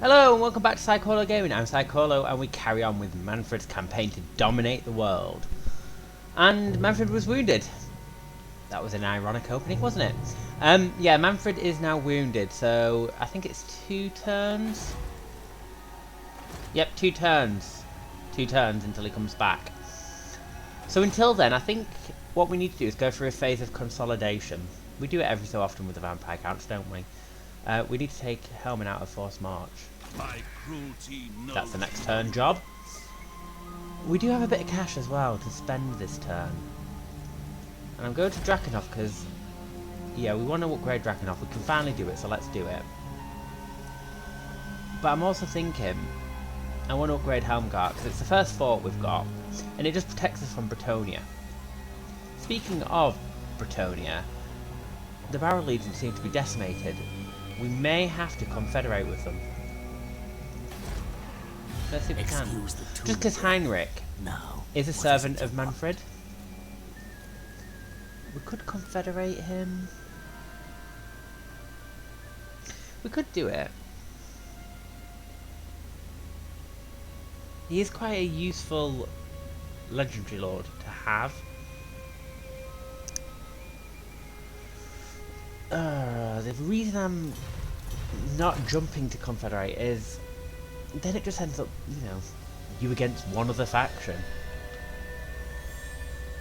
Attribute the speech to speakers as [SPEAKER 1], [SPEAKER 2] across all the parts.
[SPEAKER 1] Hello and welcome back to Psycholo Gaming. I'm Psycholo and we carry on with Mannfred's campaign to dominate the world. And Mannfred was wounded. That was an ironic opening, wasn't it? Yeah, Mannfred is now wounded, so I think it's 2 turns. Yep, 2 turns. 2 turns until he comes back. So until then, I think what we need to do is go through a phase of consolidation. We do it every so often with the vampire counts, don't we? We need to take Helmin out of forced march. That's the next turn job. We do have a bit of cash as well to spend this turn. And I'm going to Drakenhof because, yeah, we want to upgrade Drakenhof. We can finally do it, so let's do it. But I'm also thinking, I want to upgrade Helmgart because it's the first fort we've got. And it just protects us from Bretonia. Speaking of Bretonia, the Barrel Legion seem to be decimated. We may have to confederate with them. Let's see if we can. Just because Heinrich is a servant of Mannfred. We could confederate him. We could do it. He is quite a useful legendary lord to have. The reason I'm not jumping to confederate is then it just ends up, you know, you against one other faction.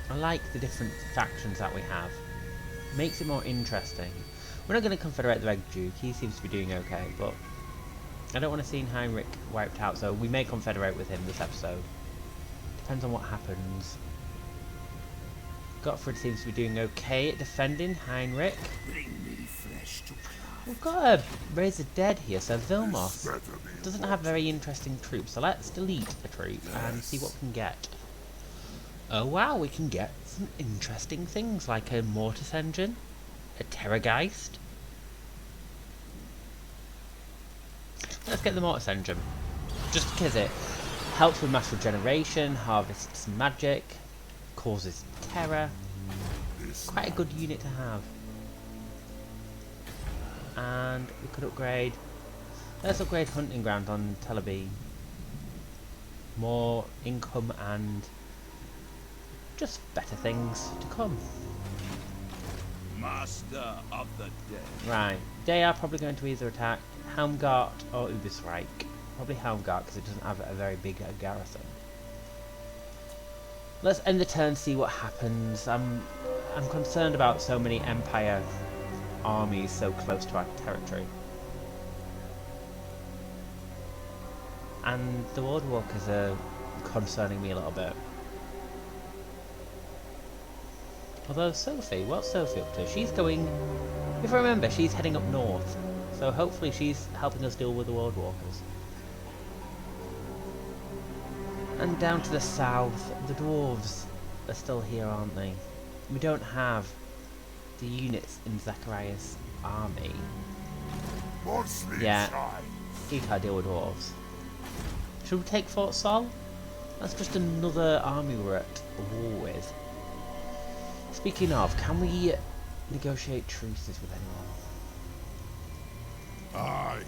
[SPEAKER 1] I like the different factions that we have. Makes it more interesting. We're not going to confederate the Red Duke, he seems to be doing okay, but I don't want to see Heinrich wiped out, so we may confederate with him this episode. Depends on what happens. Gottfried seems to be doing okay at defending Heinrich. We've got a Raise the Dead here, so Vilmos doesn't have very interesting troops, so let's delete a troop and see what we can get. Oh wow, we can get some interesting things like a Mortis Engine, a Terrorgeist. Let's get the Mortis Engine, just because it helps with mass regeneration, harvests magic, causes terror. Quite a good unit to have. And we could upgrade. Let's upgrade Hunting Ground on Teleby. More income and just better things to come.
[SPEAKER 2] Master of the Dead.
[SPEAKER 1] Right, they are probably going to either attack Helmgart or Ubisreich. Probably Helmgart because it doesn't have a very big garrison. Let's end the turn, see what happens. I'm concerned about so many Empire armies so close to our territory. And the Wardwalkers are concerning me a little bit. Although Sophie, what's Sophie up to? She's going, if I remember, she's heading up north. So hopefully she's helping us deal with the Wardwalkers. And down to the south, the dwarves are still here, aren't they? We don't have the units in Zacharias' army. Yeah, he can't deal with dwarves. Should we take Fort Sol? That's just another army we're at war with. Speaking of, can we negotiate truces with anyone?
[SPEAKER 3] Aye,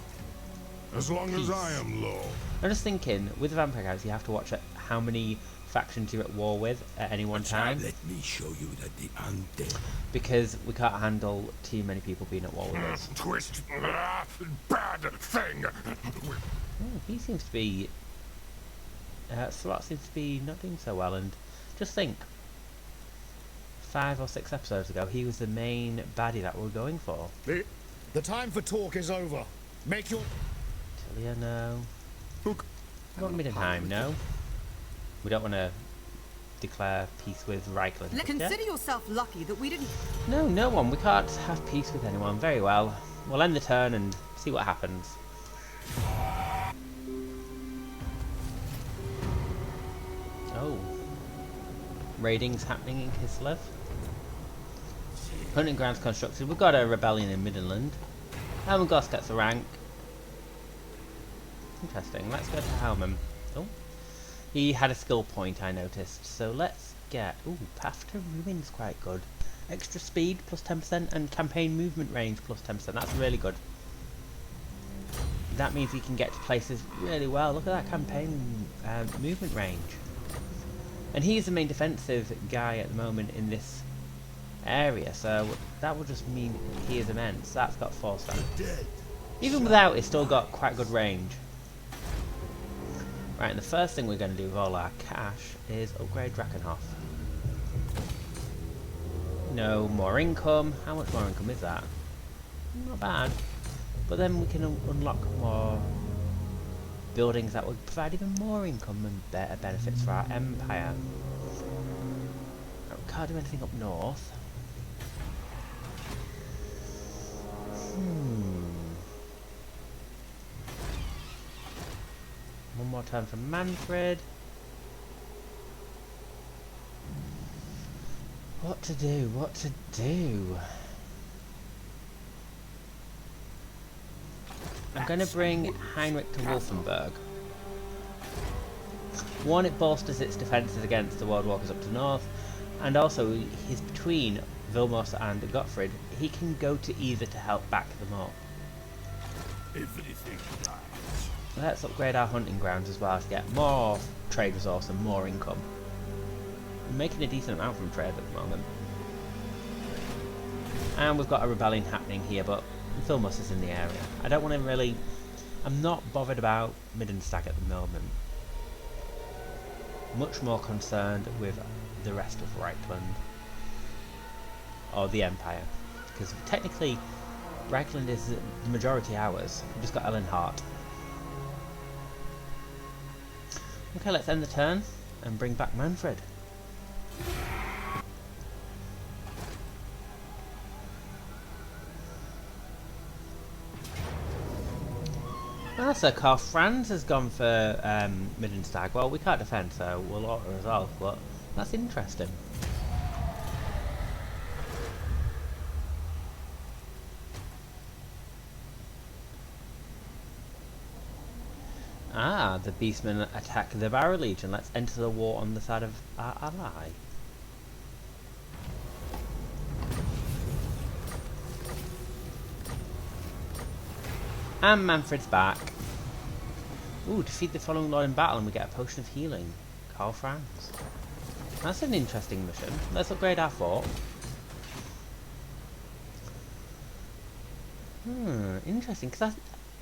[SPEAKER 3] as long as I am low.
[SPEAKER 1] I'm just thinking, with the Vampire Guys, you have to watch how many factions you're at war with at any one time.
[SPEAKER 3] Let me show you that the undead.
[SPEAKER 1] Because we can't handle too many people being at war with us.
[SPEAKER 3] Twist, bad thing.
[SPEAKER 1] He seems to be... Throt seems to be not doing so well, and just think, 5 or 6 episodes ago, he was the main baddie that we're going for.
[SPEAKER 4] The time for talk is over. Make your...
[SPEAKER 1] Tilia, no. Not Middenheim, no. We don't want to declare peace with Reikland.
[SPEAKER 5] Consider yourself lucky that we didn't...
[SPEAKER 1] No, no one. We can't have peace with anyone. Very well. We'll end the turn and see what happens. Oh. Raiding's happening in Kislev. Hunting grounds constructed. We've got a rebellion in Midland. Helmgast gets a rank. Interesting. Let's go to Helman. Oh. He had a skill point, I noticed. So let's get... Ooh, Path to Ruin's quite good. Extra speed plus 10% and campaign movement range plus 10%. That's really good. that means he can get to places really well. Look at that campaign movement range. And he's the main defensive guy at the moment in this area, so that will just mean he is immense. That's got 4 stars. Even without, it's still got quite good range. Right, and the first thing we're going to do with all our cash is upgrade Drakenhof. No more income. How much more income is that? Not bad. But then we can unlock more buildings that would provide even more income and better benefits for our empire. We can't do anything up north. One more turn from Mannfred. What to do? What to do? I'm going to bring Heinrich to Wolfenburg. One, it bolsters its defences against the World Walkers up to north, and also he's between Vilmos and Gottfried. He can go to either to help back them up.
[SPEAKER 3] Everything dies.
[SPEAKER 1] Let's upgrade our hunting grounds as well to get more trade resource and more income. We're making a decent amount from trade at the moment. And we've got a rebellion happening here, but Vilmos is in the area. I don't want to really... I'm not bothered about Middenstag at the moment. Much more concerned with the rest of Reikland. Or the Empire. Because technically, Reikland is the majority ours. We've just got Ellenhart. Okay, let's end the turn and bring back Mannfred. Ah, so Karl Franz has gone for Middenstag. Well, we can't defend, so we'll auto-resolve, but that's interesting. Ah, the Beastmen attack the Barrow Legion. Let's enter the war on the side of our ally. And Mannfred's back. Ooh, defeat the following lord in battle and we get a potion of healing. Karl Franz. That's an interesting mission. Let's upgrade our fort. Interesting, because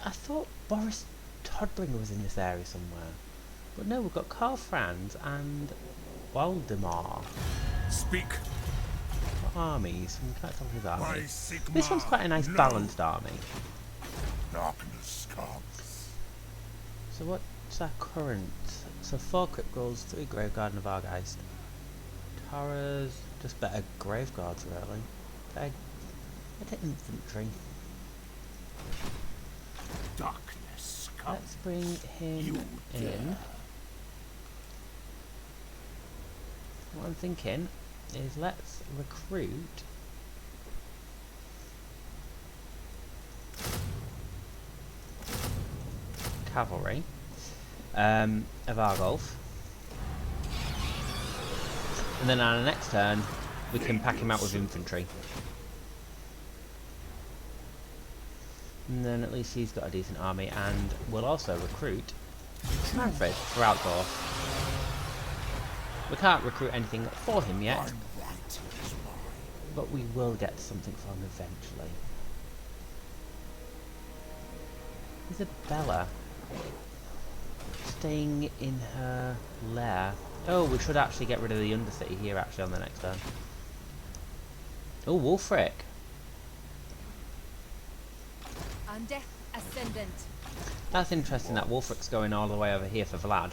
[SPEAKER 1] I thought Boris Todbringer was in this area somewhere. But no, we've got Karl Franz and Waldemar.
[SPEAKER 3] Speak.
[SPEAKER 1] What armies? We can't talk his army.
[SPEAKER 3] By Sigmar,
[SPEAKER 1] This one's quite a nice
[SPEAKER 3] no.
[SPEAKER 1] balanced army.
[SPEAKER 3] Darkness comes.
[SPEAKER 1] So what's our current? So 4 Crypt Ghouls, 3 Graveguard and a Vargeist. Tara's just better Graveguards really. Better infantry.
[SPEAKER 3] Darkness comes.
[SPEAKER 1] Let's bring him in. What I'm thinking is let's recruit cavalry of Argolf, and then on our next turn we can pack him out with infantry, and then at least he's got a decent army, and we'll also recruit Mannfred for outdoor. We can't recruit anything for him yet, but we will get something for him eventually. Isabella staying in her lair. Oh, we should actually get rid of the Undercity here actually on the next turn. Oh, Wulfric.
[SPEAKER 5] Undeath Ascendant.
[SPEAKER 1] That's interesting that Wulfric's going all the way over here for Vlad.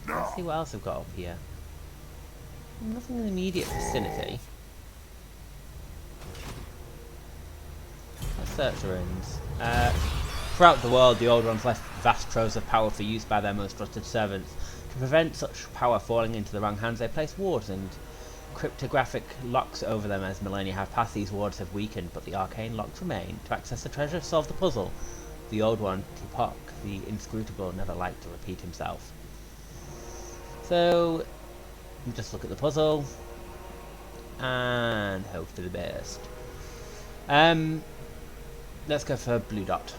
[SPEAKER 1] Let's see what else we've got up here. Nothing in the immediate vicinity. Let's search the ruins. Throughout the world, the Old Ones left vast troves of power for use by their most trusted servants. To prevent such power falling into the wrong hands, they placed wards and cryptographic locks over them. As millennia have passed, these wards have weakened, but the arcane locks remain. To access the treasure, solve the puzzle. The Old One, Tipok, the inscrutable, never liked to repeat himself. So, just look at the puzzle and hope for the best. Let's go for blue dot.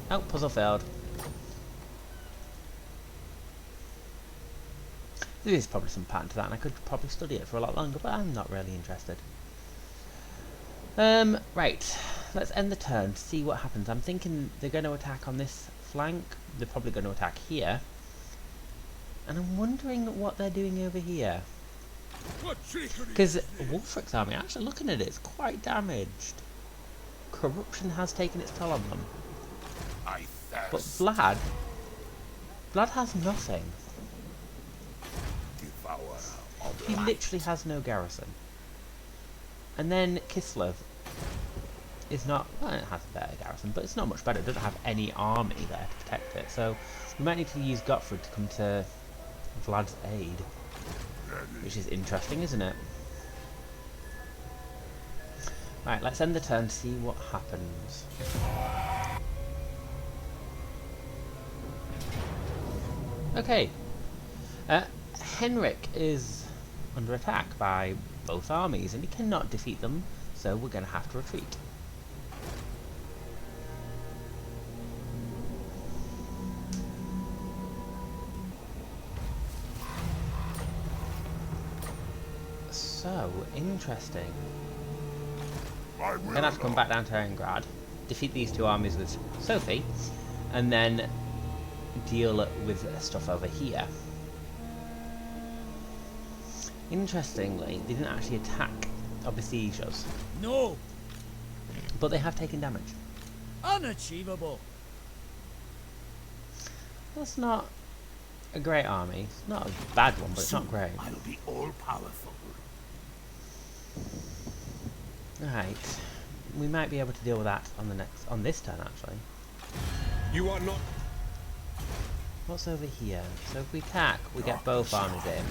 [SPEAKER 1] Oh, puzzle failed. There is probably some pattern to that, and I could probably study it for a lot longer, but I'm not really interested. Right. Let's end the turn to see what happens. I'm thinking they're going to attack on this flank. They're probably going to attack here. And I'm wondering what they're doing over here. Because Wulfric's army, actually looking at it, it's quite damaged. Corruption has taken its toll on them. But Vlad has nothing. He literally has no garrison. And then Kislev is not, well, it has a better garrison, but it's not much better. It doesn't have any army there to protect it. So we might need to use Gottfried to come to Vlad's aid. Which is interesting, isn't it? Right, let's end the turn to see what happens. Okay. Henrik is under attack by both armies and he cannot defeat them, so we're going to have to retreat. So, interesting. I'm going to have to come back down to Erengrad, defeat these two armies with Sophie, and then deal with stuff over here. Interestingly, they didn't actually attack or besiege us.
[SPEAKER 2] No!
[SPEAKER 1] But they have taken damage.
[SPEAKER 2] Unachievable!
[SPEAKER 1] That's not a great army. It's not a bad one, but it's not great.
[SPEAKER 3] I'll be all powerful.
[SPEAKER 1] Right. We might be able to deal with that on this turn actually.
[SPEAKER 4] You are not.
[SPEAKER 1] What's over here? So if we attack, we get both armies in.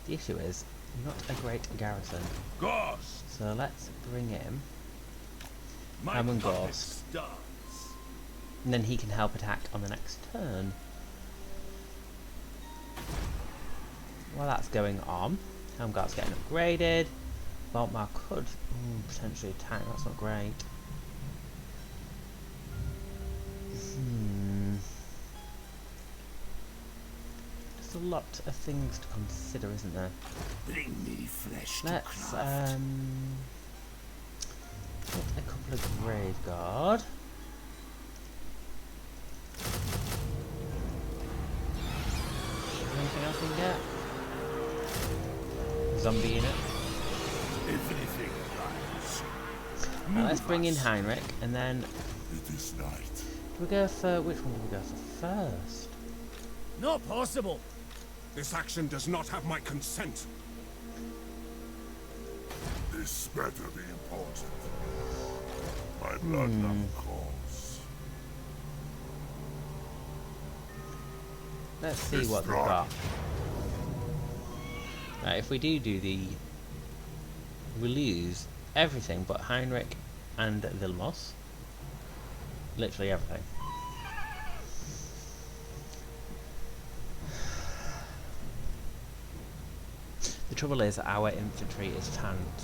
[SPEAKER 1] The issue is not a great garrison.
[SPEAKER 3] Ghost!
[SPEAKER 1] So let's bring in
[SPEAKER 3] My
[SPEAKER 1] Hammond
[SPEAKER 3] puppet
[SPEAKER 1] Ghost.
[SPEAKER 3] starts.
[SPEAKER 1] And then he can help attack on the next turn. While that's going on, Helmgart's getting upgraded. Voltmar could potentially attack, that's not great. There's a lot of things to consider, isn't there?
[SPEAKER 3] Bring me flesh
[SPEAKER 1] Let's
[SPEAKER 3] to craft.
[SPEAKER 1] get a couple of Grave Guard. Anything else we can get? Zombie unit.
[SPEAKER 3] Everything lies.
[SPEAKER 1] Right, let's bring in Heinrich, and then
[SPEAKER 3] It is night.
[SPEAKER 1] do we go for which one do we go for first?
[SPEAKER 2] Not possible!
[SPEAKER 4] This action does not have my consent.
[SPEAKER 3] This better be important. My blood now calls.
[SPEAKER 1] Let's see what they've got. Right, if we do the, we lose everything but Heinrich and Vilmos. Literally everything. The trouble is our infantry is tanked.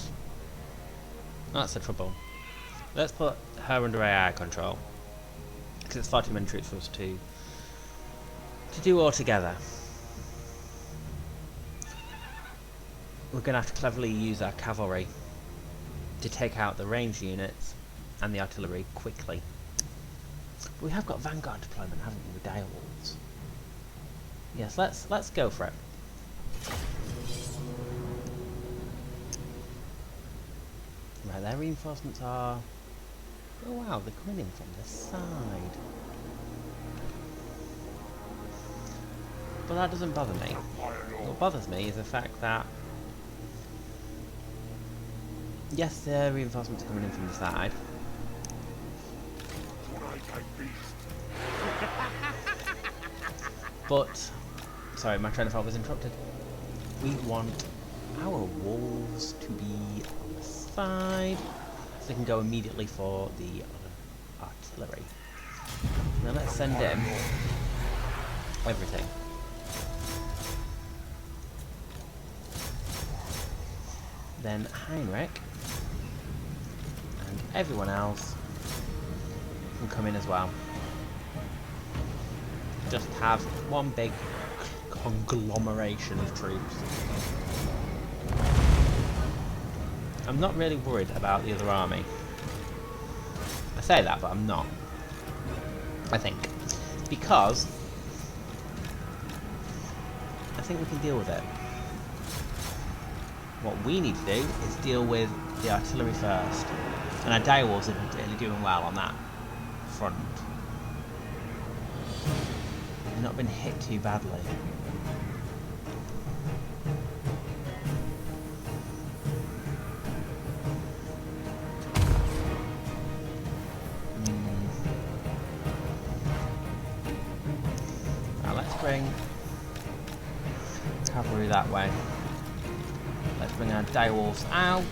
[SPEAKER 1] That's the trouble. Let's put her under AI control, because it's far too many troops for us to do all together. We're going to have to cleverly use our cavalry to take out the ranged units and the artillery quickly. But we have got vanguard deployment, haven't we, with direwolves? Yes, let's go for it. Right, their reinforcements are... oh wow, they're coming in from the side. But that doesn't bother me. What bothers me is the fact that... yes, their reinforcements are coming in from the side. But... sorry, my train of thought was interrupted. We want our wolves to be on the side, so they can go immediately for the artillery. Now let's send in everything. Then Heinrich and everyone else can come in as well. Just have one big conglomeration of troops. I'm not really worried about the other army. I say that, but I'm not. I think. Because I think we can deal with it. What we need to do is deal with the artillery first. And our direwolves are really doing well on that front. They've not been hit too badly. Now let's bring cavalry that way. Let's bring our direwolves out.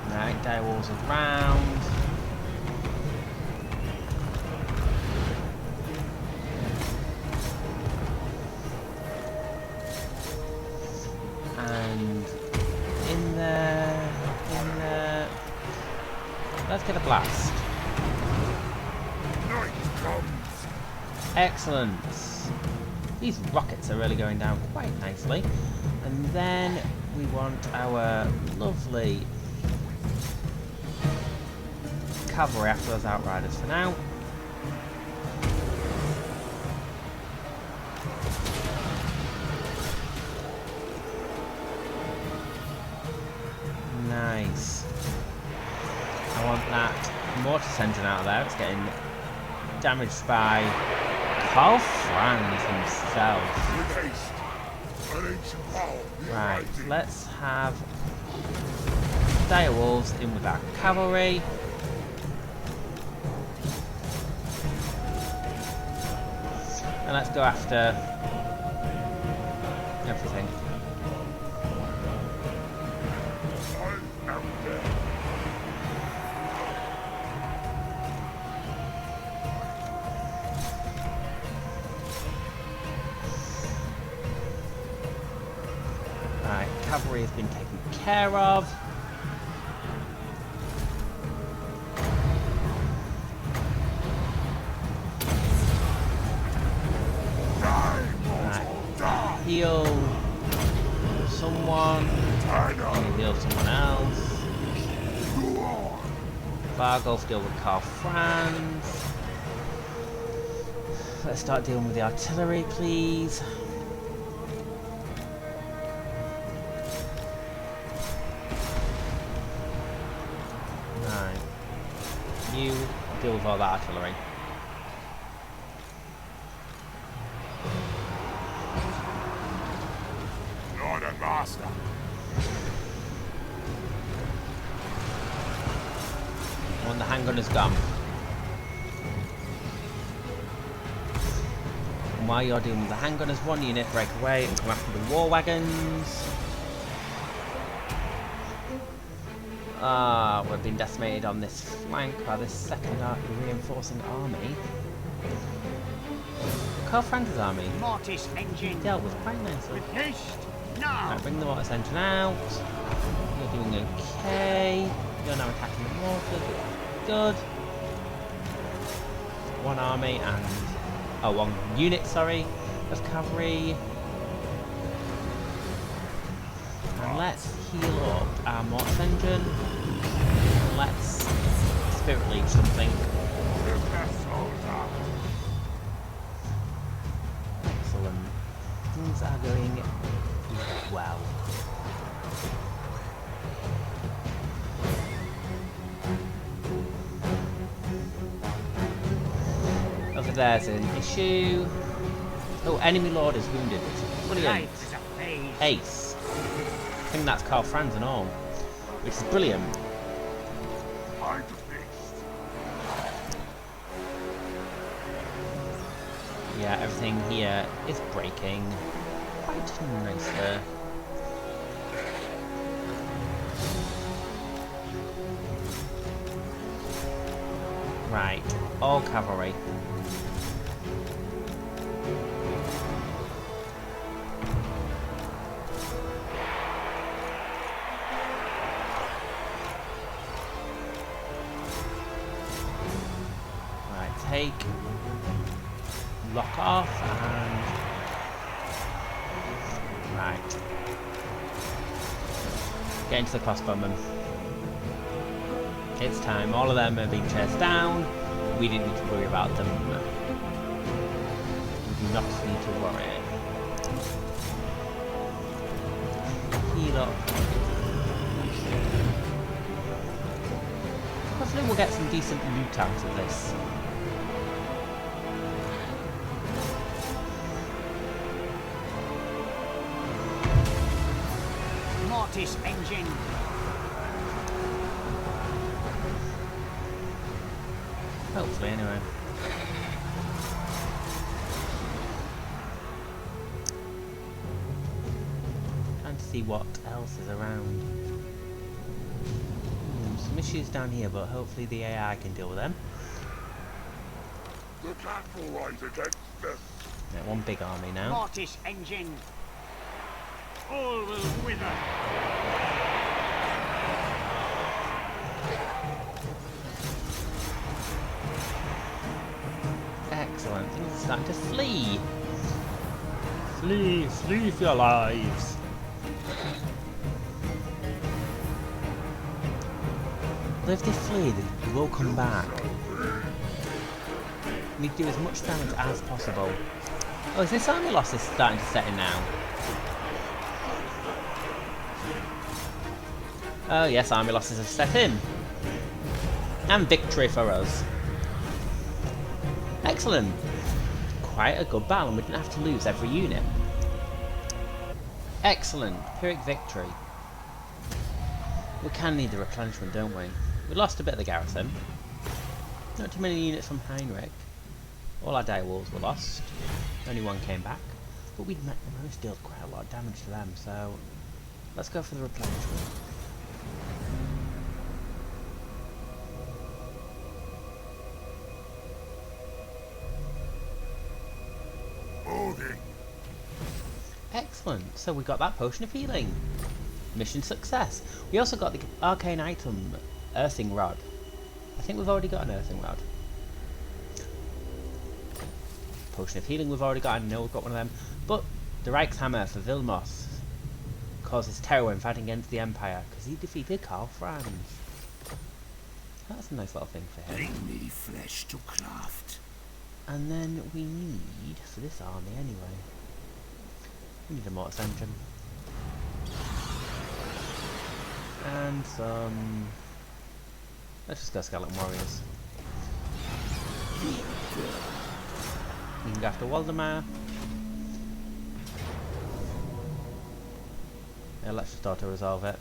[SPEAKER 1] Right, direwolves around. And in there. Let's get a blast.
[SPEAKER 3] Night comes.
[SPEAKER 1] Excellent. These rockets are really going down quite nicely. And then we want our lovely cavalry after those outriders for now. Nice. I want that mortis engine out of there. It's getting damaged by Karl Franz himself.
[SPEAKER 3] With haste. An ancient power.
[SPEAKER 1] Right, let's have direwolves in with our cavalry. And let's go after everything.
[SPEAKER 3] I am dead.
[SPEAKER 1] Right, cavalry has been taken care of. Right, heal someone. Heal someone else. Vargolf deal with Karl Franz. Let's start dealing with the artillery, please. Right. You deal with all that artillery.
[SPEAKER 3] Lord and Master.
[SPEAKER 1] When the handgunner's gone. And while you're dealing with the handgunners, one unit break away and come after the war wagons. We've been decimated on this flank by the second reinforcing army. Karl Franz's army
[SPEAKER 6] Mortis engine
[SPEAKER 1] dealt with quite nicely.
[SPEAKER 6] with haste now.
[SPEAKER 1] Right, bring the mortis engine out. You're doing okay. You're now attacking the mortars. Good. One army and one unit, sorry, of cavalry. And let's heal up our mortis engine. And let's spirit leech something. Excellent. Things are going well. Over there's an issue. Oh, enemy lord is wounded. Brilliant.
[SPEAKER 6] Life is a phase.
[SPEAKER 1] Ace. I think that's Karl Franz and all, which is brilliant.
[SPEAKER 3] I'm the beast.
[SPEAKER 1] Yeah, everything here is breaking quite nicely. Right, all cavalry. Right, take, lock off, and right. Get into the crossbowmen. It's time. All of them are being chased down. We didn't need to worry about them. We do not need to worry. Heal up. Hopefully we'll get some decent loot out of this.
[SPEAKER 6] Mortis engine.
[SPEAKER 1] Hopefully, anyway. Trying to see what else is around. Some issues down here, but hopefully the AI can deal with them.
[SPEAKER 3] The cattle rise against them.
[SPEAKER 1] Yeah, one big army now.
[SPEAKER 6] Mortis engine. All will wither.
[SPEAKER 1] Excellent. Things are starting to flee. Flee, flee for your lives. But if they flee, they will come back. We need to do as much damage as possible. Oh, is this army loss is starting to set in now? Oh yes, army losses have set in. And victory for us. Excellent. Quite a good battle, and we didn't have to lose every unit. Excellent. Pyrrhic victory. We can need the replenishment, don't we? We lost a bit of the garrison. Not too many units from Heinrich. All our dire wolves were lost. Only one came back. But we managed to deal quite a lot of damage to them, so let's go for the replenishment. Excellent. So we got that potion of healing. Mission success. We also got the arcane item, Earthing Rod. I think we've already got an Earthing Rod. Potion of healing we've already got. I know we've got one of them. But the Reichshammer for Vilmos causes terror when fighting against the Empire because he defeated Karl Franz. That's a nice little thing for him.
[SPEAKER 3] Bring me flesh to craft.
[SPEAKER 1] And then we need, for this army anyway, we need a mortis engine. And some... let's just go skeleton warriors. We can go after Waldemar. Yeah, let's just auto-resolve it.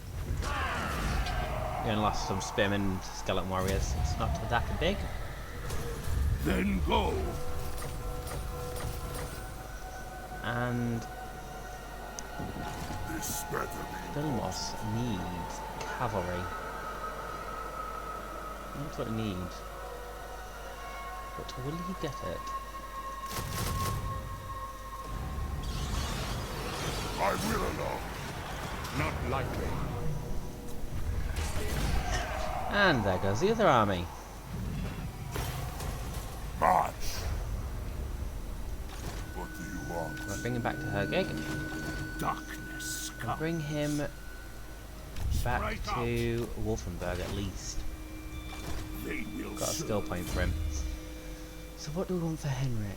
[SPEAKER 1] We only lost some spearmen skeleton warriors. It's not that big.
[SPEAKER 3] Then go.
[SPEAKER 1] And
[SPEAKER 3] This better be.
[SPEAKER 1] Vilmos needs cavalry. That's what it needs. But will he get it?
[SPEAKER 3] I will alone.
[SPEAKER 4] Not likely.
[SPEAKER 1] And there goes the other army.
[SPEAKER 3] March. What do you want?
[SPEAKER 1] We'll bring him back to Hergig.
[SPEAKER 3] Darkness.
[SPEAKER 1] We'll bring him back to Wolfenburg at least.
[SPEAKER 3] They will
[SPEAKER 1] Got a skill point for him. So what do we want for Henrik?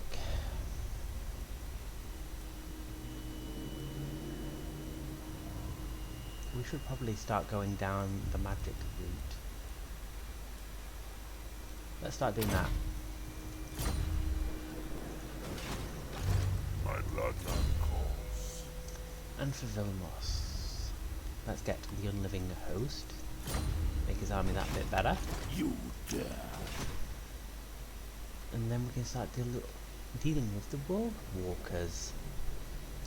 [SPEAKER 1] We should probably start going down the magic route. Let's start doing that.
[SPEAKER 3] My bloodline calls.
[SPEAKER 1] And for Vilmos, let's get the Unliving Host. Make his army that bit better.
[SPEAKER 3] You dare.
[SPEAKER 1] And then we can start dealing with the World Walkers.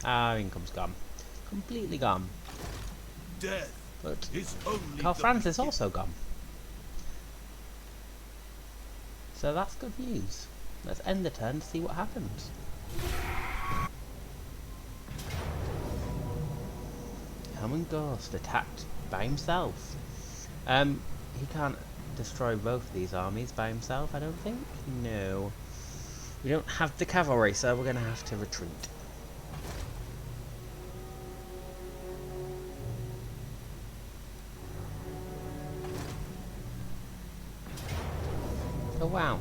[SPEAKER 1] Our income's gone. Completely gone.
[SPEAKER 3] Death
[SPEAKER 1] But
[SPEAKER 3] is only
[SPEAKER 1] Karl
[SPEAKER 3] the
[SPEAKER 1] Franz is
[SPEAKER 3] beginning.
[SPEAKER 1] also gone. So that's good news. Let's end the turn to see what happens. Helm Ghost attacked by himself. He can't destroy both of these armies by himself, I don't think. No. We don't have the cavalry, so we're going to have to retreat. Oh wow.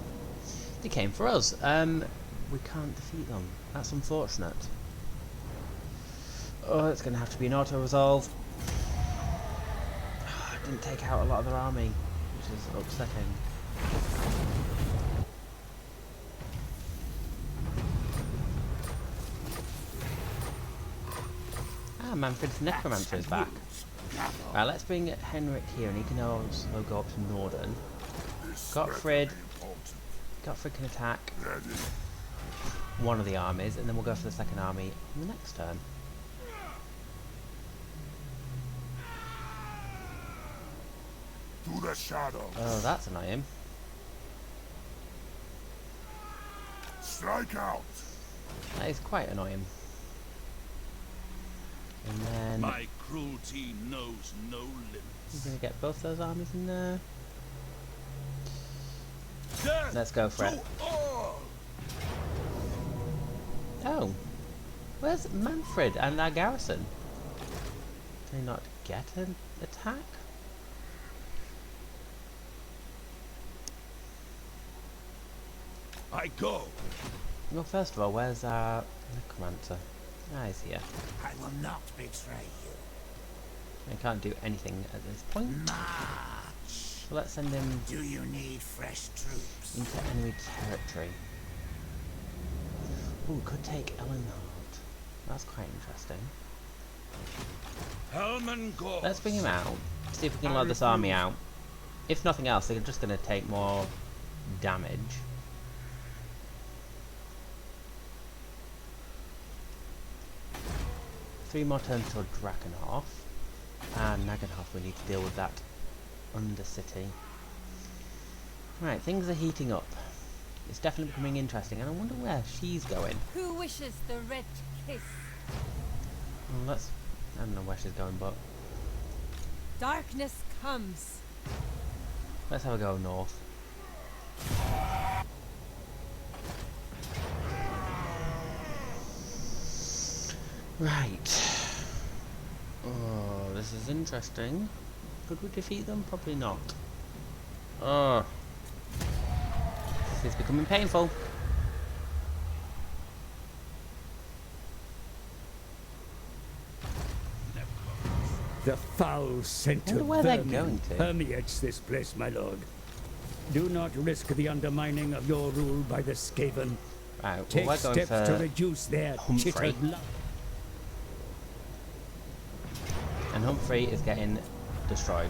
[SPEAKER 1] They came for us. We can't defeat them. That's unfortunate. Oh, it's going to have to be an auto-resolve. Didn't take out a lot of their army, which is upsetting. Ah, Mannfred's Necromancer is back. Right, let's bring Henrik here, and he can also go up to Norden. Gottfried can attack one of the armies, and then we'll go for the second army in the next turn.
[SPEAKER 3] To the shadows.
[SPEAKER 1] Oh, that's annoying.
[SPEAKER 3] Strike out.
[SPEAKER 1] That is quite annoying. And then
[SPEAKER 3] My cruelty knows no limits.
[SPEAKER 1] we're going to get both those armies in there.
[SPEAKER 3] Death
[SPEAKER 1] Let's go for
[SPEAKER 3] to
[SPEAKER 1] it.
[SPEAKER 3] all.
[SPEAKER 1] Oh, where's Mannfred and our garrison? Can they not get an attack?
[SPEAKER 3] I go.
[SPEAKER 1] Well, first of all, where's our Necromancer? Ah, he's here.
[SPEAKER 4] I will not betray you.
[SPEAKER 1] I can't do anything at this point.
[SPEAKER 4] March.
[SPEAKER 1] So let's send him
[SPEAKER 4] Do you need fresh troops?
[SPEAKER 1] into enemy territory. Ooh, could take Ellenhard. That's quite interesting.
[SPEAKER 3] Helm and Gore.
[SPEAKER 1] Let's bring him out. See if we can load this army out. If nothing else, they're just going to take more damage. Three more turns till Drakenhof. And Nagenhof, we need to deal with that Undercity. Right, things are heating up. It's definitely becoming interesting, and I wonder where she's going.
[SPEAKER 5] Who wishes the red kiss?
[SPEAKER 1] Well, I don't know where she's going, but
[SPEAKER 5] Darkness comes.
[SPEAKER 1] let's have a go north. Right. Oh, this is interesting. Could we defeat them? Probably not. Oh. This is becoming painful.
[SPEAKER 7] The foul scent
[SPEAKER 1] Wonder
[SPEAKER 7] of
[SPEAKER 1] where they're
[SPEAKER 7] vermin
[SPEAKER 1] going to.
[SPEAKER 7] permeates this place, my lord. Do not risk the undermining of your rule by the Skaven.
[SPEAKER 1] Right, well,
[SPEAKER 7] Take
[SPEAKER 1] we're going
[SPEAKER 7] steps to
[SPEAKER 1] for
[SPEAKER 7] reduce their
[SPEAKER 1] Humphrey.
[SPEAKER 7] chittered life.
[SPEAKER 1] and Humphrey is getting destroyed.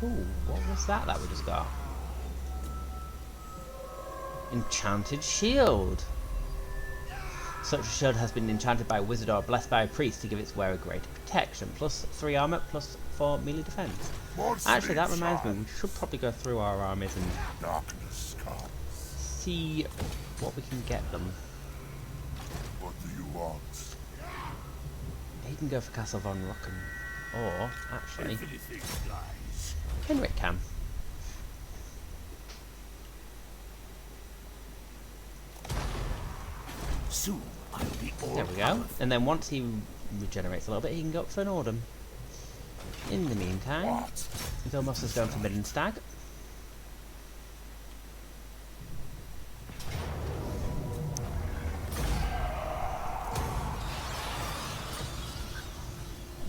[SPEAKER 1] Ooh, what was that we just got? Enchanted shield. Such a shield has been enchanted by a wizard or blessed by a priest to give its wearer greater protection. Plus 3 armor, plus 4 melee defense. Actually, that reminds me, we should probably go through our armies and
[SPEAKER 3] Darkness comes.
[SPEAKER 1] see what we can get them.
[SPEAKER 3] What do you want?
[SPEAKER 1] He can go for Castle von Rocken. Or, actually,
[SPEAKER 3] Everything dies.
[SPEAKER 1] Henrik can.
[SPEAKER 3] Soon I'll be all
[SPEAKER 1] There we go. And then once he regenerates a little bit, he can go up for Norden. In the meantime,
[SPEAKER 3] What?
[SPEAKER 1] Vilmos is going for Midden Stag.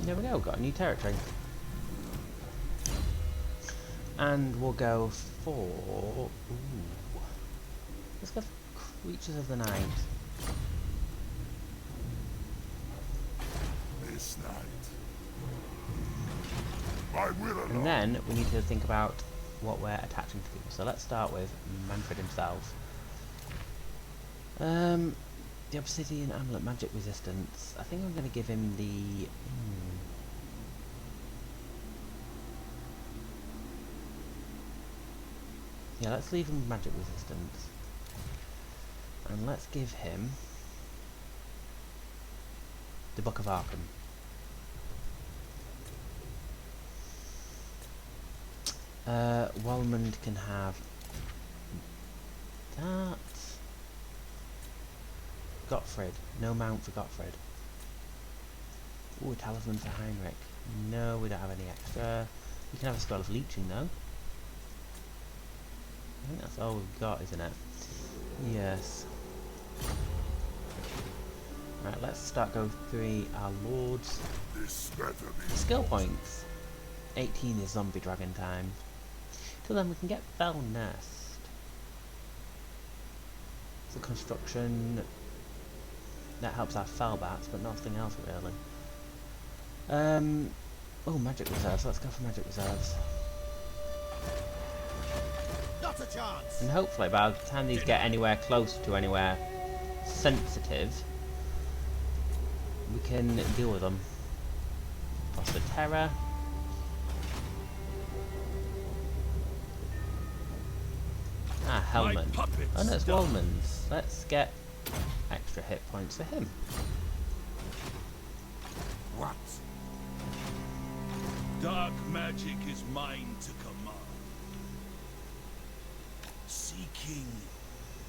[SPEAKER 1] There we go, got a new territory. And we'll go for... Ooh. Let's go for Creatures of the Night.
[SPEAKER 3] This night. My will alone.
[SPEAKER 1] And then we need to think about what we're attaching to people. So let's start with Mannfred himself. The Obsidian Amulet Magic Resistance. I think I'm going to give him the... Yeah, let's leave him with magic resistance. And let's give him the Book of Arkham. Walmond can have that. Gottfried. No mount for Gottfried. Ooh, talisman for Heinrich. No, we don't have any extra. We can have a spell of leeching though. I think that's all we've got, isn't it? Yes. Right, let's start going through our lords.
[SPEAKER 3] This better be
[SPEAKER 1] Skill points. 18 is zombie dragon time. Till then we can get Fell Nest. It's a construction that helps our fell bats, but nothing else really. Oh, magic reserves. Let's go for magic reserves.
[SPEAKER 4] Not a chance.
[SPEAKER 1] And hopefully by the time these get anywhere close to anywhere sensitive, we can deal with them. Foster Terror. Ah, Hellman. Oh no, it's Wallman's. Let's get extra hit points for him.
[SPEAKER 3] what?
[SPEAKER 8] Dark magic is mine to command. Seeking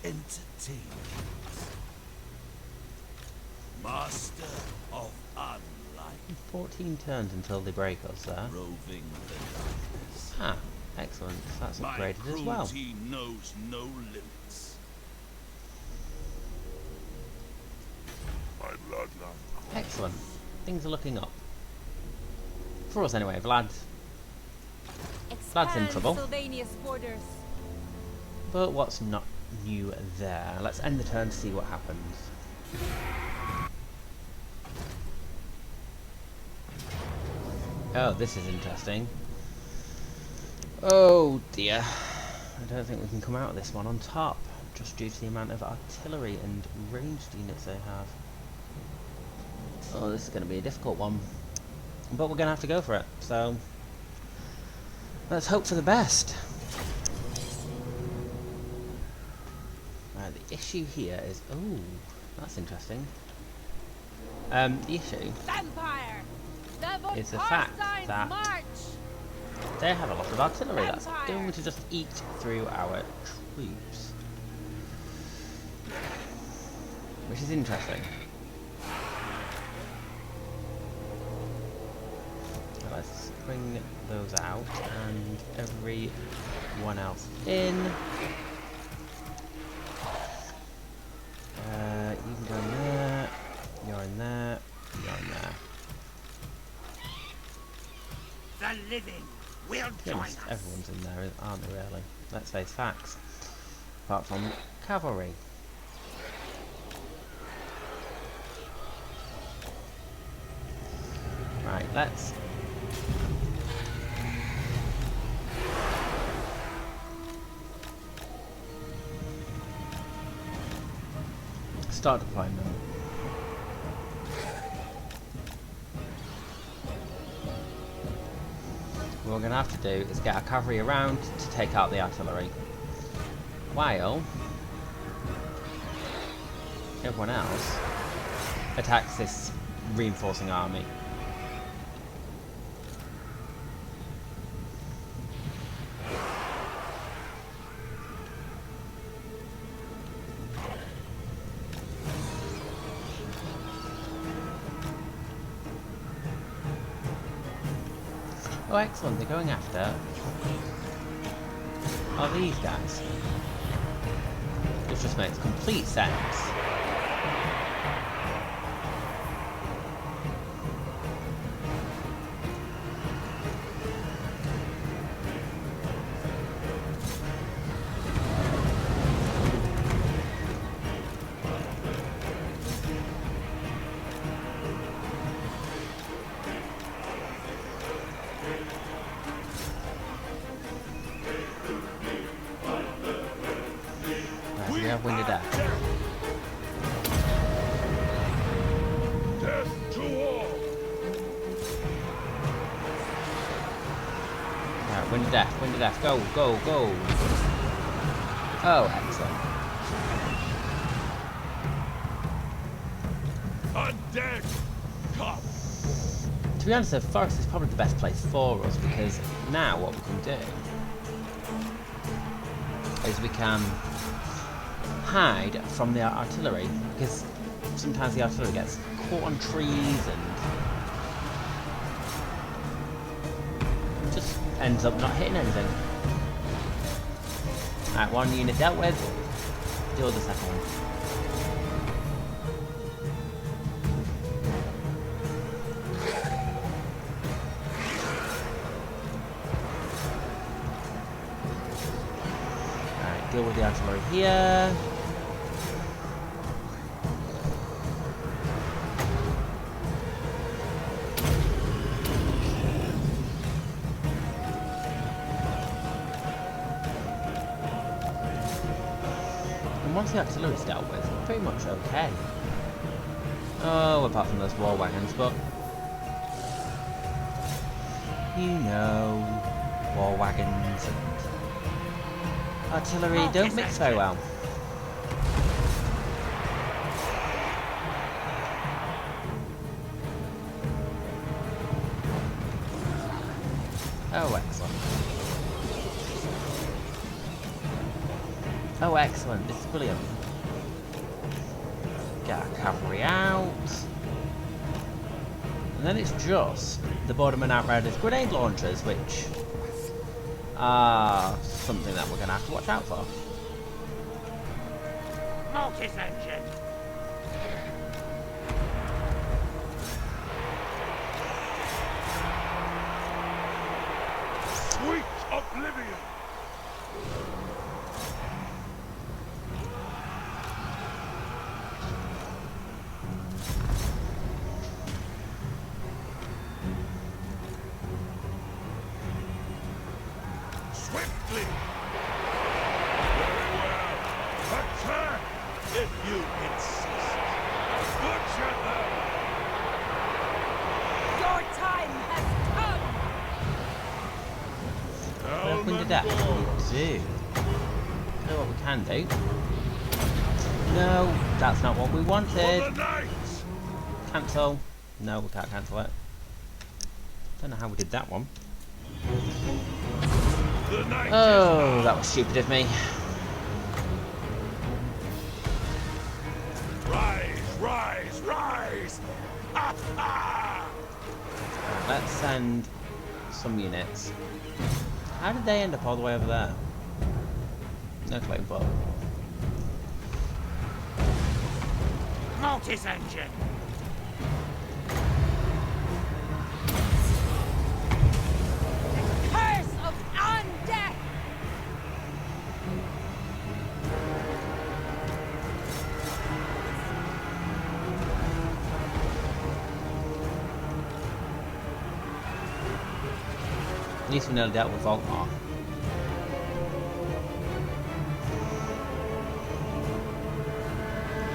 [SPEAKER 8] entertainment. Master of unlight.
[SPEAKER 1] 14 turns until they break us there.
[SPEAKER 8] Roving the darkness.
[SPEAKER 1] Ah, excellent. That's
[SPEAKER 8] My
[SPEAKER 1] upgraded as well.
[SPEAKER 8] cruelty knows no limits.
[SPEAKER 3] My bloodline.
[SPEAKER 1] Excellent. Things are looking up. For us anyway, Vlad's in
[SPEAKER 5] Expand
[SPEAKER 1] trouble.
[SPEAKER 5] Sylvania's borders.
[SPEAKER 1] But what's not new there? Let's end the turn to see what happens. Oh, this is interesting. Oh dear. I don't think we can come out of this one on top, just due to the amount of artillery and ranged units they have. Oh, this is going to be a difficult one. But we're going to have to go for it, so let's hope for the best. Right, the issue here is... oh, that's interesting. The issue
[SPEAKER 5] Vampire! The
[SPEAKER 1] is the fact
[SPEAKER 5] Carstein's
[SPEAKER 1] that
[SPEAKER 5] march!
[SPEAKER 1] they have a lot of artillery that's
[SPEAKER 5] Vampire!
[SPEAKER 1] going to just eat through our troops. Which is interesting. Let's bring those out and everyone else in. You can go in there, you're in there, you're in there.
[SPEAKER 6] The living will join
[SPEAKER 1] Yes,
[SPEAKER 6] us.
[SPEAKER 1] everyone's in there, aren't they really? Let's face facts. Apart from cavalry. Right, let's... start deploying them. What we're going to have to do is get our cavalry around to take out the artillery, while everyone else attacks this reinforcing army. Oh, excellent, they're going after... are these guys? Which just makes complete sense. We have Wind of Death.
[SPEAKER 3] Death to all.
[SPEAKER 1] Right, Wind of Death, go, go, go. Oh, excellent.
[SPEAKER 3] Undead! Come!
[SPEAKER 1] To be honest, the forest is probably the best place for us, because now what we can do is we can hide from the artillery, because sometimes the artillery gets caught on trees and just ends up not hitting anything. Alright, one unit dealt with. Deal with the second one. Alright, deal with the artillery here. And once the artillery's dealt with, we're pretty much okay. Oh, apart from those war wagons, but you know, war wagons and artillery don't mix very well. Oh, excellent. Oh, excellent. This is brilliant. Get our cavalry out. And then it's just the Borderman Outriders grenade launchers, which are something that we're going to have to watch out for.
[SPEAKER 6] Mortis engine!
[SPEAKER 3] Sweet oblivion! Swiftly! Very well. Attack!
[SPEAKER 8] If you insist.
[SPEAKER 3] Butcher them!
[SPEAKER 5] Your time has come!
[SPEAKER 1] Well, if we did that, we do. Know what we can do. No, that's not what we
[SPEAKER 3] For
[SPEAKER 1] wanted.
[SPEAKER 3] the knights!
[SPEAKER 1] Cancel. No, we can't cancel it. Don't know how we did that one.
[SPEAKER 3] The knight
[SPEAKER 1] Oh, that was stupid of me.
[SPEAKER 3] Rise, rise, rise! Ha ha!
[SPEAKER 1] Let's send some units. How did they end up all the way over there? No clue, but
[SPEAKER 6] Mortis engine!
[SPEAKER 5] Curse of undeath!
[SPEAKER 1] at least we nearly dealt with Volkmar.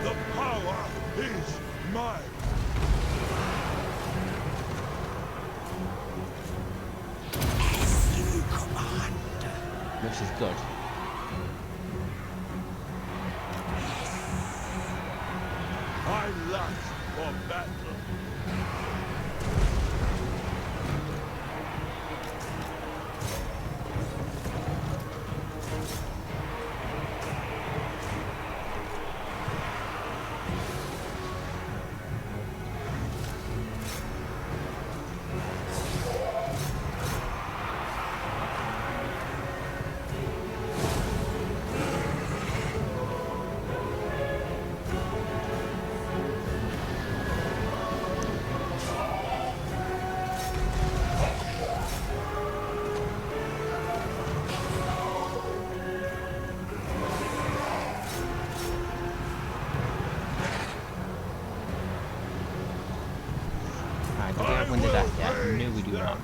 [SPEAKER 3] The power is mine!
[SPEAKER 1] Which is good.
[SPEAKER 3] I lust for battle.
[SPEAKER 1] Alright, do we have Wind of Death yet? No, we do not.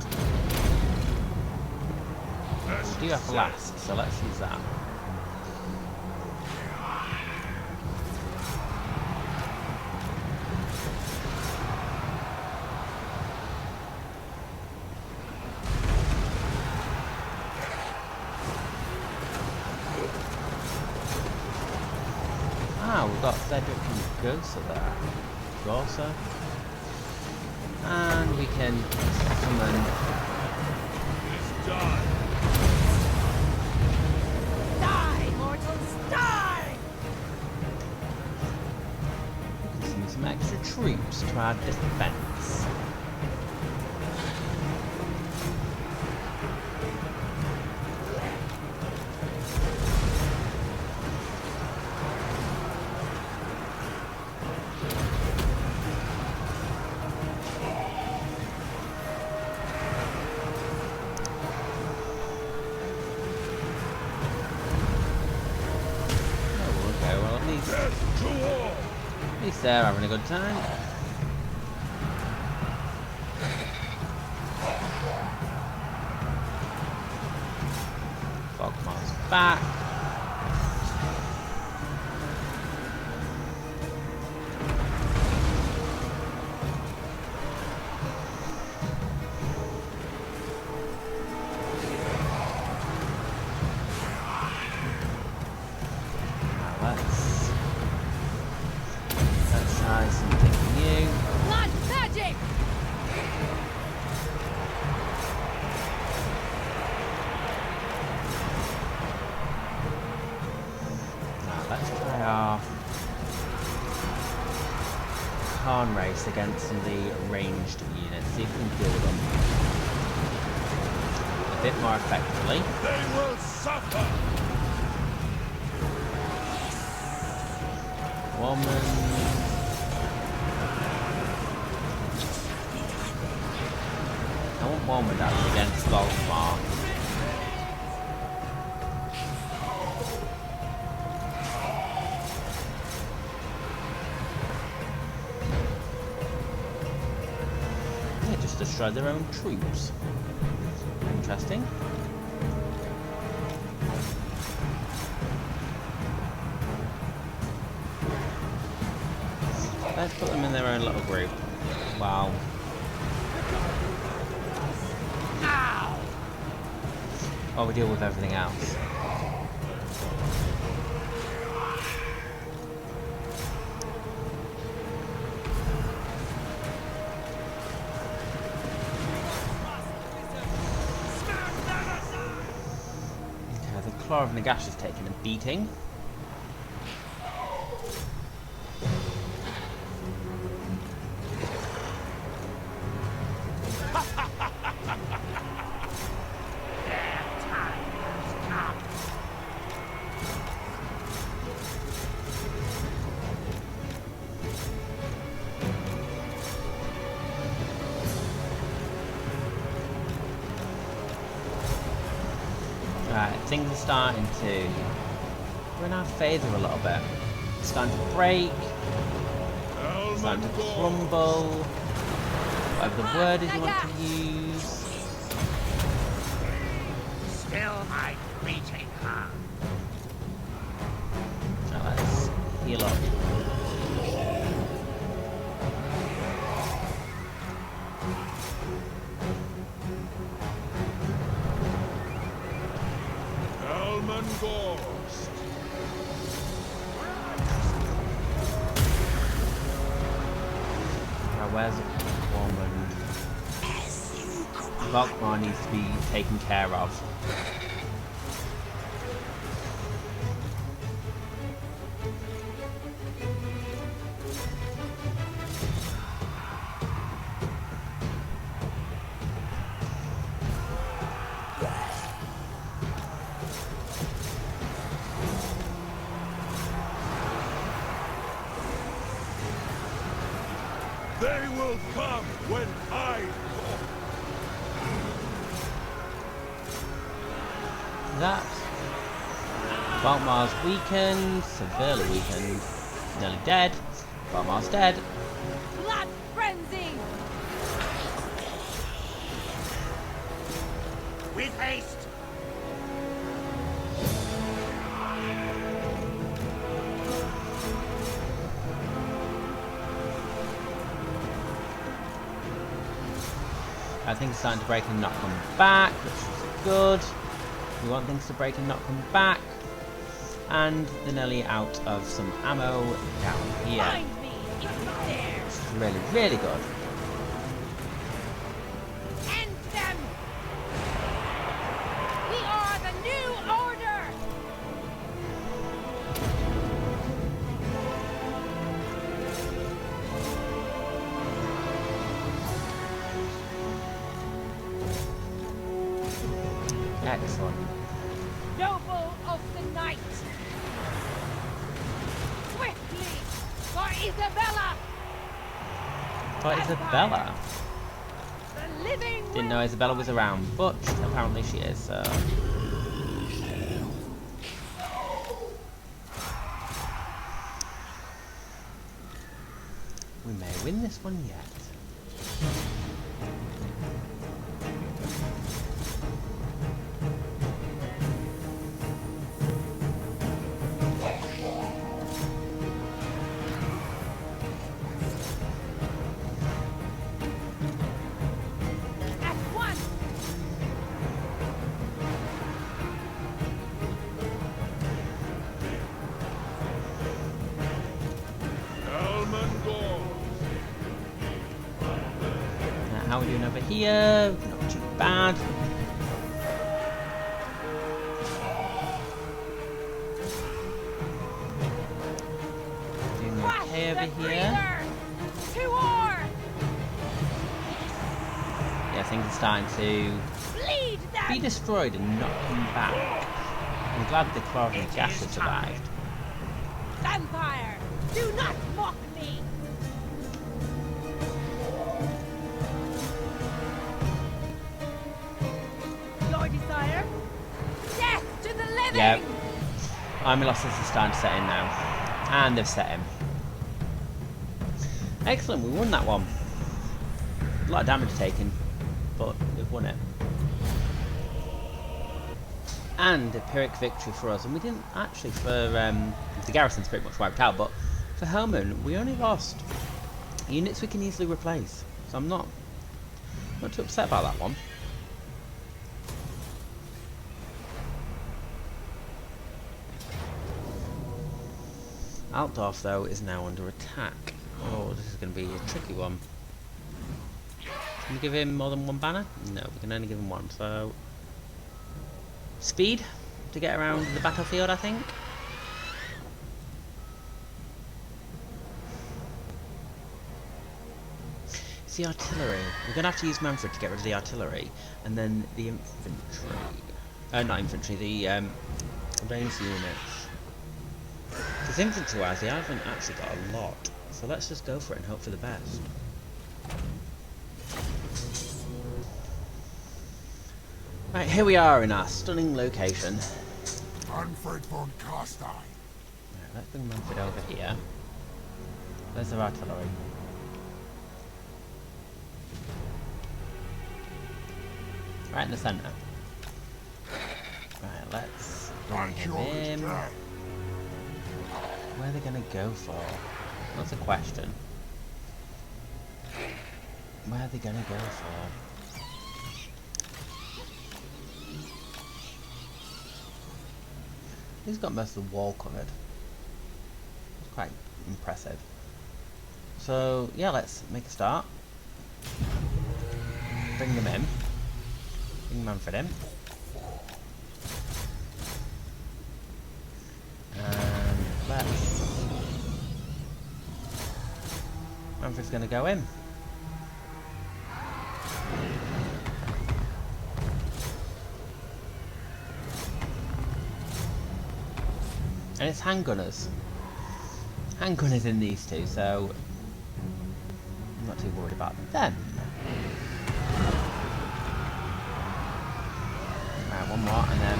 [SPEAKER 1] We do have Last, so let's use that. Wow, we've got Cedric and Ghost there. Gorsa. And we can summon.
[SPEAKER 3] It's done.
[SPEAKER 5] Die, mortals, die!
[SPEAKER 1] We can send some extra troops to our defense. At least they're having a good time. Fogmar's back. Now let's try something new.
[SPEAKER 5] Blood magic!
[SPEAKER 1] Now let's try our Khan race against some of the ranged units. See if we can deal with them a bit more effectively.
[SPEAKER 3] They will suffer.
[SPEAKER 1] Woman. I want Woman out against Volkmar. They just destroyed their own troops. Interesting. Let's put them in their own little group. Wow. While we deal with everything else. Okay, the Claw of Nagash has taken a beating. Right, things are starting to go in our favour a little bit. It's starting to break, it's starting to crumble, whatever the word is you want to use.
[SPEAKER 6] Still my greeting, huh?
[SPEAKER 1] So let's heal up. Where's Woman? Volkmar needs to be taken care of.
[SPEAKER 3] They will come when I call.
[SPEAKER 1] That Volkmar's weakened, severely weakened, nearly dead. Volkmar's dead.
[SPEAKER 5] Blood frenzy!
[SPEAKER 6] With haste!
[SPEAKER 1] I think it's starting to break and not come back, which is good. We want things to break and not come back. And they're nearly out of some ammo down here.
[SPEAKER 5] Find me if you dare.
[SPEAKER 1] Which is really, really good.
[SPEAKER 5] End them. We are the new order.
[SPEAKER 1] Excellent.
[SPEAKER 5] Noble of the night. Swiftly for Isabella.
[SPEAKER 1] But Isabella?
[SPEAKER 5] The living
[SPEAKER 1] Didn't know Isabella was around, but apparently she is, so... We may win this one yet.
[SPEAKER 5] at once.
[SPEAKER 3] Blood and Gore.
[SPEAKER 1] How are we doing over here? Not too bad. Doing
[SPEAKER 5] Crush
[SPEAKER 1] okay over
[SPEAKER 5] the
[SPEAKER 1] here.
[SPEAKER 5] breeder. To war.
[SPEAKER 1] Yeah, I think it's starting to
[SPEAKER 5] Bleed them.
[SPEAKER 1] be destroyed and not come back. I'm glad the Claw and the Gas have survived.
[SPEAKER 5] Vampire, do not mock me. Your desire? Death to the living!
[SPEAKER 1] Yep. Army losses are starting to set in now. And they've set in. Excellent, we won that one. A lot of damage taken, but we've won it. And a Pyrrhic victory for us. And we didn't actually, for the garrison's pretty much wiped out, but for Helmand, we only lost units we can easily replace. So I'm not too upset about that one. Altdorf, though, is now under attack. Oh, this is going to be a tricky one. Can we give him more than one banner? No, we can only give him one. So, speed to get around the battlefield, I think. It's the artillery. We're going to have to use Mannfred to get rid of the artillery, and then the infantry. Not infantry, the ranged units. Because infantry-wise, they haven't actually got a lot. So let's just go for it and hope for the best. Right, here we are in our stunning location.
[SPEAKER 3] Mannfred von Carstein.
[SPEAKER 1] Right, let's bring Mannfred over here. There's our artillery. Right in the centre. Right, let's bring him in. Where are they going to go for? That's a question. Where are they going to go for? He's got most of the wall covered. It's quite impressive. So, yeah, let's make a start. Bring them in. Bring Mannfred in. And let's... Mannfred's going to go in. And it's handgunners. Handgunners in these two, so I'm not too worried about them. Right, one more, and then...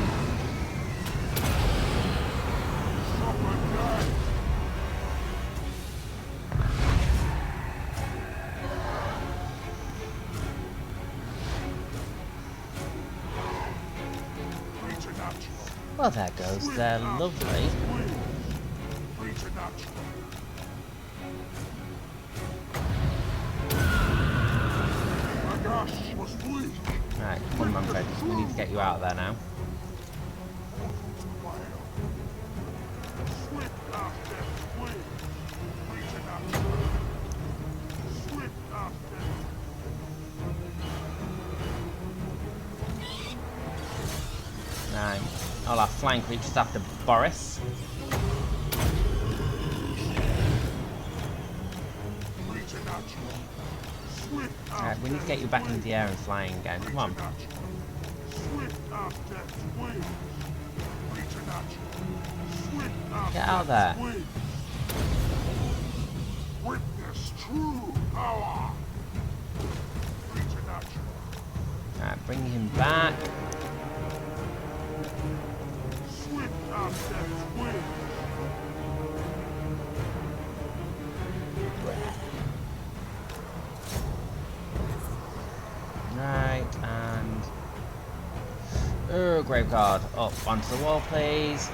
[SPEAKER 1] Well, there goes their lovely. Right, come on, Mannfred. We need to get you out of there now.
[SPEAKER 3] Swift after wind. Preternatural. Swift after.
[SPEAKER 1] Right. I'll have flank reaches after Boris.
[SPEAKER 3] Preternatural. Swift
[SPEAKER 1] Right,
[SPEAKER 3] after.
[SPEAKER 1] we need to get you back into the air and flying again. Come on.
[SPEAKER 3] Preternatural. Swift after wind. Preternatural. Swift after.
[SPEAKER 1] Get out there.
[SPEAKER 3] wind. Witness true power. Preternatural.
[SPEAKER 1] Right, bring him back.
[SPEAKER 3] Swift after wind.
[SPEAKER 1] Right, and... Graveguard. Up onto the wall, please.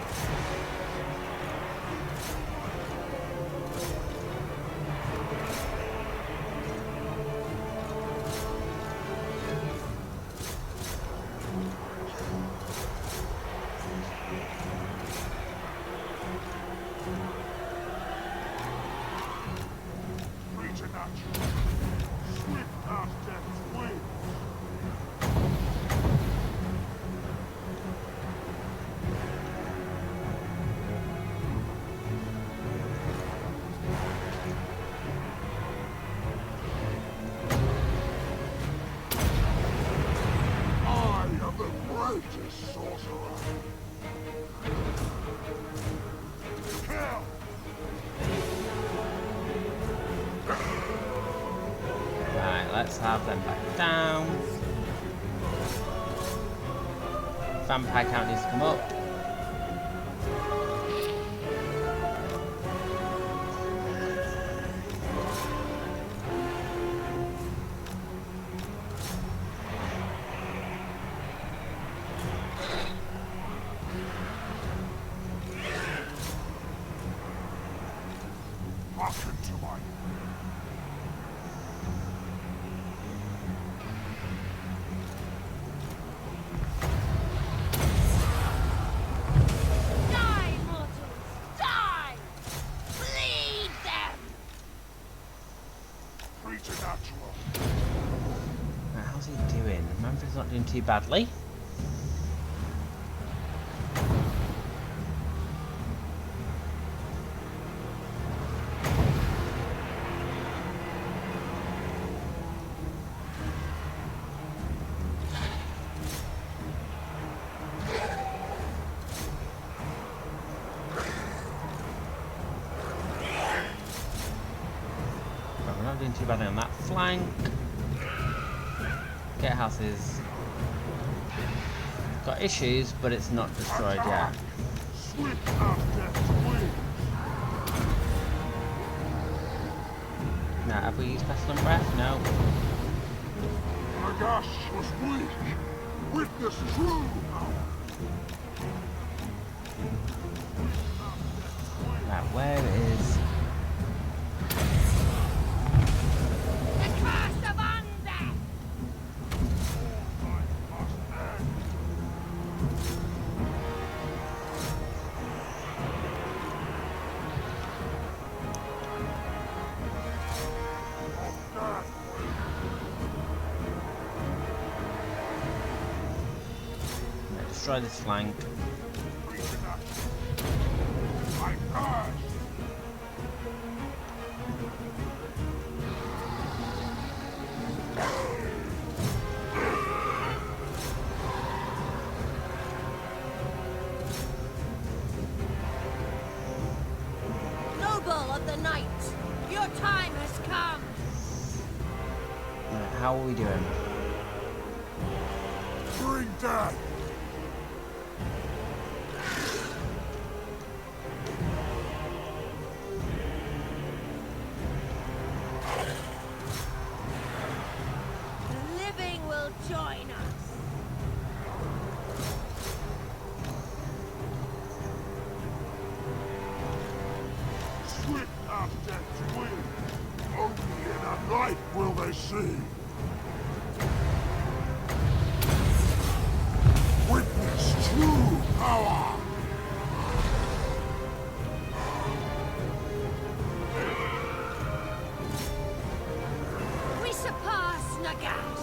[SPEAKER 3] Preternatural. Swift after wind. I am the greatest sorcerer. Kill!
[SPEAKER 1] Right, let's have them back down. Vampire count needs to come up.
[SPEAKER 3] Hearken to my
[SPEAKER 5] Die, mortals! Die! Bleed them!
[SPEAKER 3] preternatural.
[SPEAKER 1] Right, how's he doing? Manfred's not doing too badly. Right, we're not doing too badly on that flank. Gatehouse is got issues, but it's not destroyed yet.
[SPEAKER 3] Swift after wind.
[SPEAKER 1] Now, have we used Pestilent Breath? No.
[SPEAKER 3] Nagash was weak. Witness true power.
[SPEAKER 1] Right, where is...
[SPEAKER 5] The curse of undeath!
[SPEAKER 1] Right, destroy this flank.
[SPEAKER 3] I curse.
[SPEAKER 5] Noble of the night, your time has come!
[SPEAKER 1] Right, how are we doing?
[SPEAKER 3] Bring death.
[SPEAKER 5] The living will join us!
[SPEAKER 3] Swift after wind. Only in a light will they see. Witness true power.
[SPEAKER 5] the gas!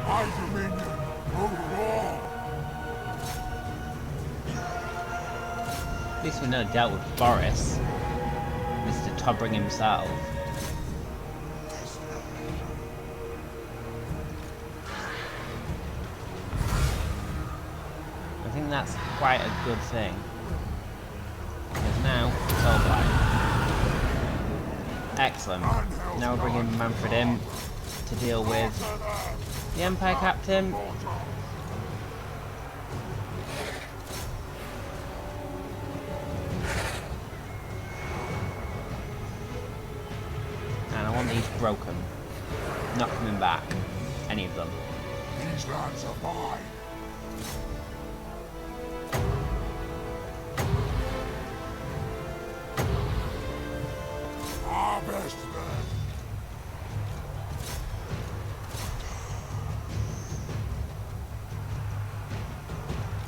[SPEAKER 3] My dominion over all.
[SPEAKER 1] At least we know dealt with Boris. Mr. Tobbring himself. I think that's quite a good thing. Because now it's all black. Excellent. Now we're bringing Mannfred in to deal with the Empire Captain. And I want these broken. Not coming back. Any of them.
[SPEAKER 3] These lands are mine. Harvest them.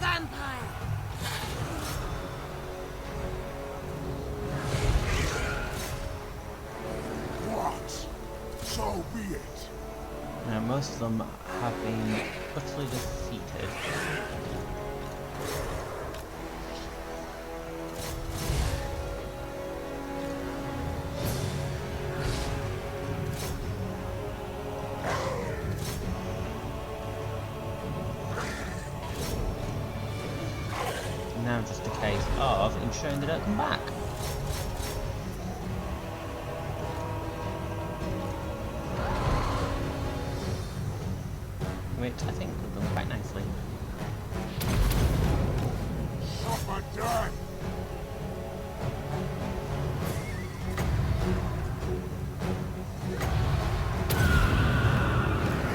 [SPEAKER 5] Vampire!
[SPEAKER 3] What? So be it.
[SPEAKER 1] Now most of them have been utterly defeated. Now just a case of ensuring they don't come back. Which I think we've done quite nicely.
[SPEAKER 3] Supper done.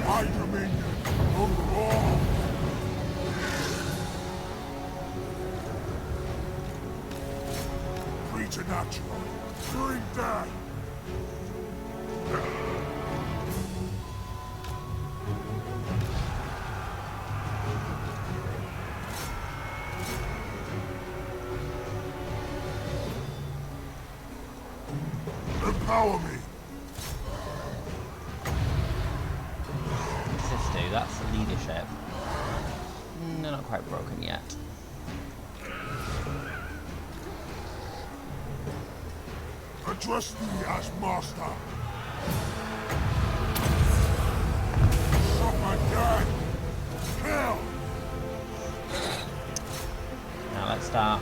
[SPEAKER 3] My dominion over all. Preternatural. Bring that. Empower me.
[SPEAKER 1] What's this do? That's the leadership. They're not quite broken yet.
[SPEAKER 3] Address me as master. Supper done. Kill.
[SPEAKER 1] Now let's start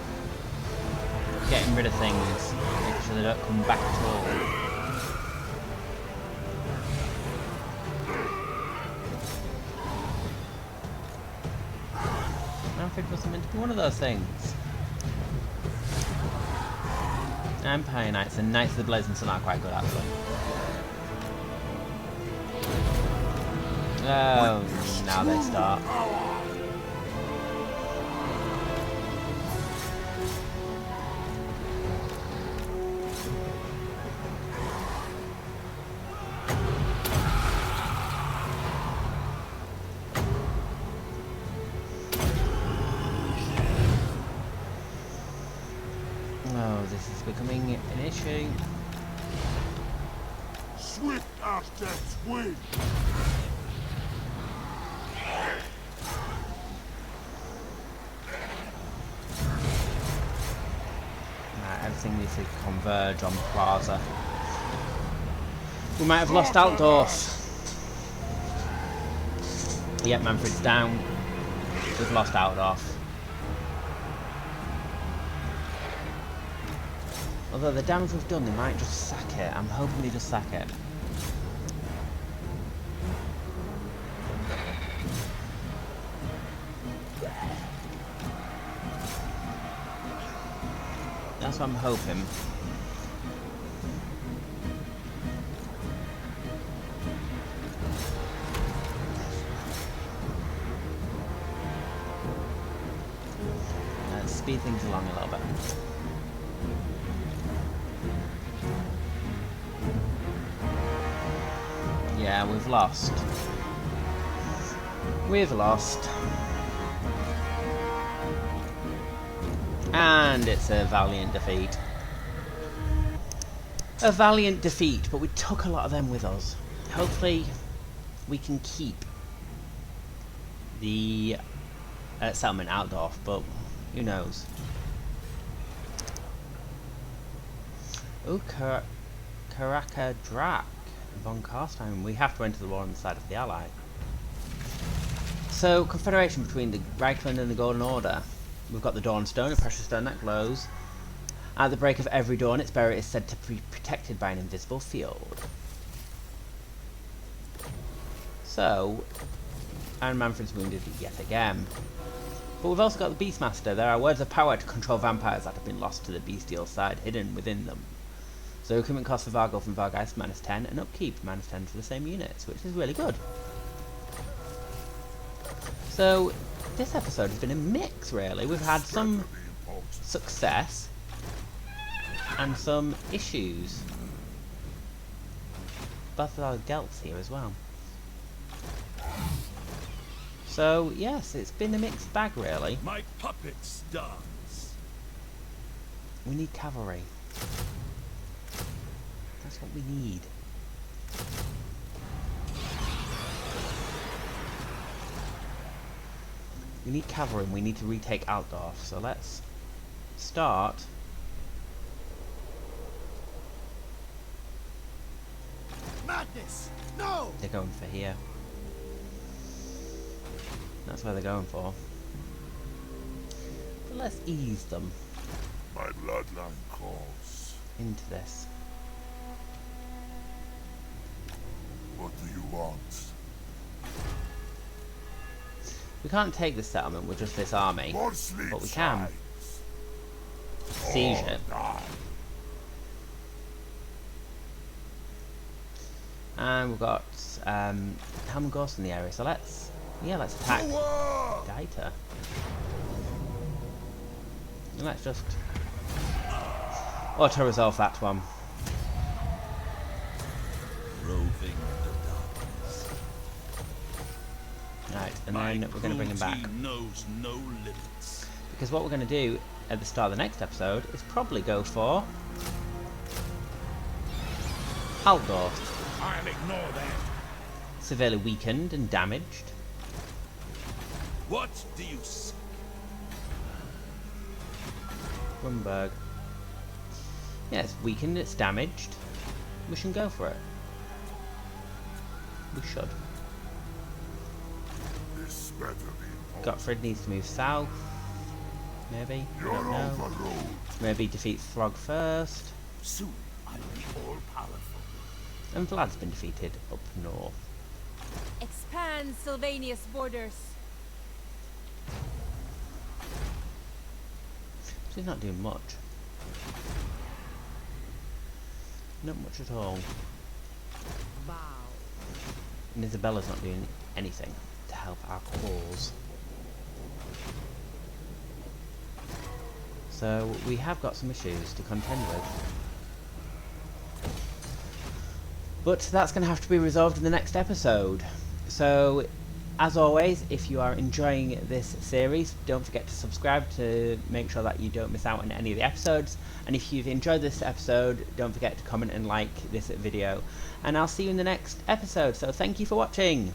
[SPEAKER 1] getting rid of things. Make sure they don't come back at all. Mannfred wasn't meant to be one of those things. Empire Knights and Knights of the Blazing Sun are quite good actually. Oh, now they start. Oh, this is becoming an issue.
[SPEAKER 3] Swift as death's wing.
[SPEAKER 1] Everything needs to converge on Plaza. We might have lost Altdorf. Yep, Mannfred's down. We've lost Altdorf. Although the damage we've done, they might just sack it. I'm hoping they just sack it. That's what I'm hoping. Let's speed things along a little bit. Yeah, we've lost. We've lost. And it's a valiant defeat. a valiant defeat, but we took a lot of them with us. Hopefully we can keep the settlement Altdorf, but who knows. Oh, Karaka Drak von Carstein. We have to enter the war on the side of the ally. So, confederation between the Reikland and the Golden Order. We've got the Dawnstone, a precious stone that glows. At the break of every dawn, its bearer is said to be protected by an invisible field. So, and Mannfred's wounded yet again. But we've also got the Beastmaster. There are words of power to control vampires that have been lost to the bestial side, hidden within them. So recruitment cost for Vargulf and Vargeist -10, and upkeep -10 for the same units, which is really good. So this episode has been a mix, really. We've had some success and some issues. Both of our Gelts here as well. So yes, it's been a mixed bag, really.
[SPEAKER 8] My puppet dance.
[SPEAKER 1] We need cavalry. That's what we need. We need cavalry and we need to retake Altdorf. So let's start.
[SPEAKER 2] Madness! No!
[SPEAKER 1] They're going for here. That's where they're going for. But let's ease them
[SPEAKER 3] My bloodline calls.
[SPEAKER 1] into this.
[SPEAKER 3] What do you want?
[SPEAKER 1] We can't take this settlement with just this army,
[SPEAKER 3] More sleep
[SPEAKER 1] but we can
[SPEAKER 3] signs.
[SPEAKER 1] siege
[SPEAKER 3] All
[SPEAKER 1] it.
[SPEAKER 3] die.
[SPEAKER 1] And we've got Helm and Ghost in the area, so let's attack
[SPEAKER 3] Forward!
[SPEAKER 1] Gaita. And let's just auto resolve that one.
[SPEAKER 8] Roving the darkness.
[SPEAKER 1] Right, and then we're going to bring him back.
[SPEAKER 8] cruelty knows no limits.
[SPEAKER 1] Because what we're going to do at the start of the next episode is probably go for Altdorf.
[SPEAKER 4] I'll ignore that.
[SPEAKER 1] Severely weakened and damaged.
[SPEAKER 8] What do you seek?
[SPEAKER 1] Rumberg. Yeah, it's weakened, it's damaged. We should go for it. We should.
[SPEAKER 3] This better be
[SPEAKER 1] Gottfried needs to move south. Maybe. I
[SPEAKER 3] You're
[SPEAKER 1] don't know.
[SPEAKER 3] overruled.
[SPEAKER 1] Maybe defeat Throg first.
[SPEAKER 6] Soon I'll be all powerful.
[SPEAKER 1] And Vlad's been defeated up north.
[SPEAKER 5] Expand Sylvania's borders.
[SPEAKER 1] She's not doing much. Not much at all.
[SPEAKER 5] Wow.
[SPEAKER 1] And Isabella's not doing anything to help our cause. So we have got some issues to contend with. But that's going to have to be resolved in the next episode. So, as always, if you are enjoying this series, don't forget to subscribe to make sure that you don't miss out on any of the episodes. And if you've enjoyed this episode, don't forget to comment and like this video. And I'll see you in the next episode. So thank you for watching.